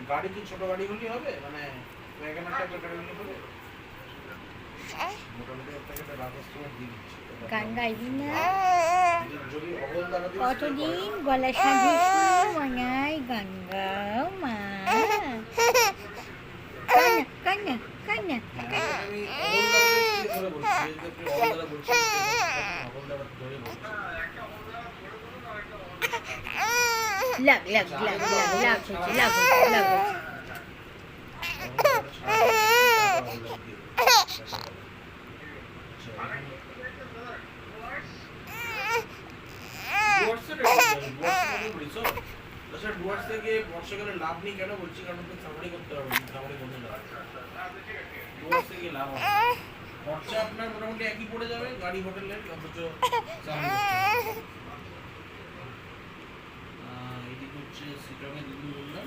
গাড়ি কি ছোট গাড়ি হলেই হবে, মানে ওয়াগনার টাইপের গাড়ি হলে হবে? মোটামুটি আপনাকে একটা রাজস্থানের দিয়ে দিচ্ছি। গান গাইবি না? যদি অবল দ্বারা দিয়ে কতদিন গলা সাধু মনাই গান গাও মা। কান্না কান্না কান্না। আমি অবল দ্বারা দিয়ে ধরে বলছি, যদি আপনি অবল দ্বারা বলছেন অবল দ্বারা ধরে বলছি। লাগ লাগ লাগ লাগ লাগ হচ্ছে লাগ হচ্ছে লাগ হচ্ছে। ডুয়ার্স থেকে বর্ষাকালে লাভ নেই কেন বলছি, কারণ তো সামারি করতে হবে, সামারি বন্ধ না ডুয়ার্স থেকে লাভ হবে। খরচা আপনার মোটামুটি একই পড়ে যাবে গাড়ি হোটেলের, অথচ এদিকে হচ্ছে সিটংয়ে 2 দিন বললাম।